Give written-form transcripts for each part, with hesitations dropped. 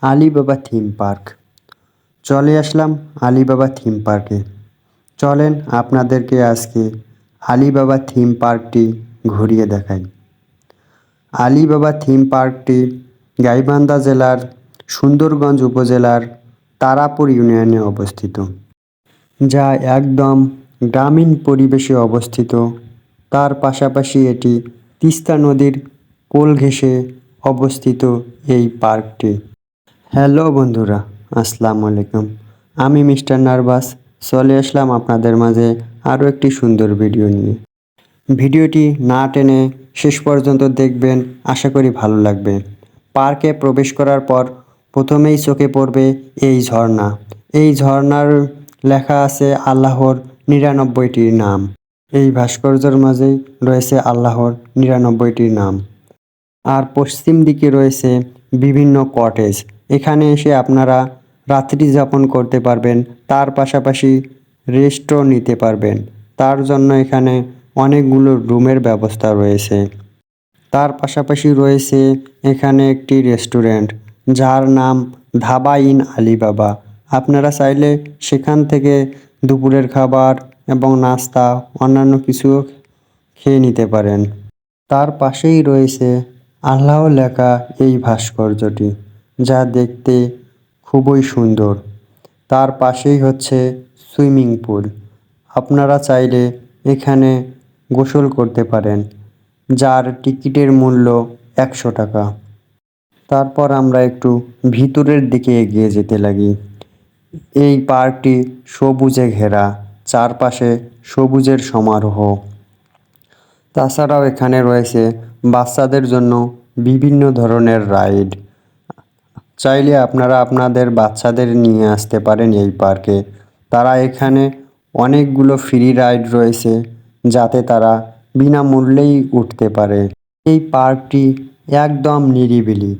Alibaba theme park. চলে আসলাম Alibaba theme পার্কে। চলেন আপনাদেরকে আজকে আলিবাবা থিম পার্কটি ঘুরিয়ে দেখাই। আলিবাবা থিম পার্কটি গাইবান্ধা জেলার সুন্দরগঞ্জ উপজেলার তারাপুর ইউনিয়নে অবস্থিত, যা একদম গ্রামীণ পরিবেশে অবস্থিত। তার পাশাপাশি এটি তিস্তা নদীর কোল ঘেঁষে অবস্থিত এই পার্কটি। হ্যালো বন্ধুরা, আসসালামু আলাইকুম। আমি মিস্টার নার্ভাস চলে আসলাম আপনাদের মাঝে আরও একটি সুন্দর ভিডিও নিয়ে। ভিডিওটি না টেনে শেষ পর্যন্ত দেখবেন, আশা করি ভালো লাগবে। পার্কে প্রবেশ করার পর প্রথমেই চোখে পড়বে এই ঝর্ণা। এই ঝর্ণার লেখা আছে আল্লাহর ৯৯টি নাম। এই ভাস্কর্যের মাঝেই রয়েছে আল্লাহর ৯৯টি নাম। আর পশ্চিম দিকে রয়েছে বিভিন্ন কটেজ। এখানে এসে আপনারা রাত্রি যাপন করতে পারবেন, তার পাশাপাশি রেস্টও নিতে পারবেন। তার জন্য এখানে অনেকগুলো রুমের ব্যবস্থা রয়েছে। তার পাশাপাশি রয়েছে এখানে একটি রেস্টুরেন্ট, যার নাম ধাবা ইন আলিবাবা। আপনারা চাইলে সেখান থেকে দুপুরের খাবার এবং নাস্তা অন্যান্য কিছু খেয়ে নিতে পারেন। তার পাশেই রয়েছে আল্লাহ লেখা এই ভাস্কর্যটি, যা দেখতে খুবই সুন্দর। তার পাশেই হচ্ছে সুইমিং পুল। আপনারা চাইলে এখানে গোসল করতে পারেন, যার টিকিটের মূল্য ১০০ টাকা। তারপর আমরা একটু ভিতরের দিকে এগিয়ে যেতে লাগি। এই পার্কটি সবুজে ঘেরা, চারপাশে সবুজের সমারোহ। তাছাড়াও এখানে রয়েছে বাচ্চাদের জন্য বিভিন্ন ধরনের রাইড। চাইলে আপনারা আপনাদের বাচ্চাদের নিয়ে আসতে পারেন এই পার্কে। তারা এখানে অনেকগুলো ফ্রি রাইড রয়েছে, যাতে তারা বিনামূল্যেই উঠতে পারে। এই পার্কটি একদম নিরিবিলি,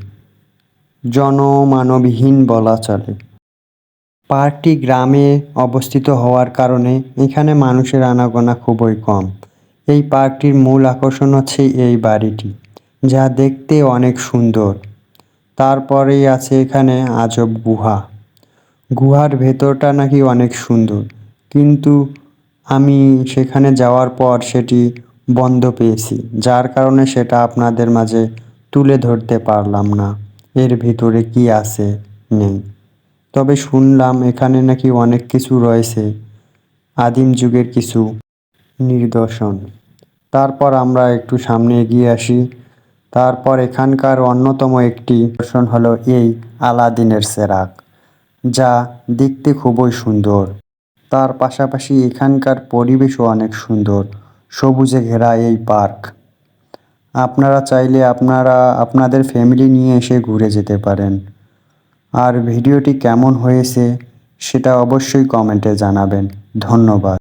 জনমানবহীন বলা চলে। পার্কটি গ্রামে অবস্থিত হওয়ার কারণে এখানে মানুষের আনাগোনা খুবই কম। এই পার্কটির মূল আকর্ষণ হচ্ছে এই বাড়িটি, যা দেখতে অনেক সুন্দর। তারপরেই আছে এখানে আজব গুহা। গুহার ভেতরটা নাকি অনেক সুন্দর, কিন্তু আমি সেখানে যাওয়ার পর সেটি বন্ধ পেয়েছি, যার কারণে সেটা আপনাদের মাঝে তুলে ধরতে পারলাম না এর ভিতরে কি আছে নেই। তবে শুনলাম এখানে নাকি অনেক কিছু রয়েছে, আদিম যুগের কিছু নিদর্শন। তারপর আমরা একটু সামনে এগিয়ে আসি। তারপর এখানকার অন্যতম একটি নিদর্শন হলো এই আলাদিনের চেরাগ, যা দেখতে খুবই সুন্দর। তার পাশাপাশি এখানকার পরিবেশও অনেক সুন্দর, সবুজে ঘেরা এই পার্ক। আপনারা চাইলে আপনাদের ফ্যামিলি নিয়ে এসে ঘুরে যেতে পারেন। আর ভিডিওটি কেমন হয়েছে সেটা অবশ্যই কমেন্টে জানাবেন। ধন্যবাদ।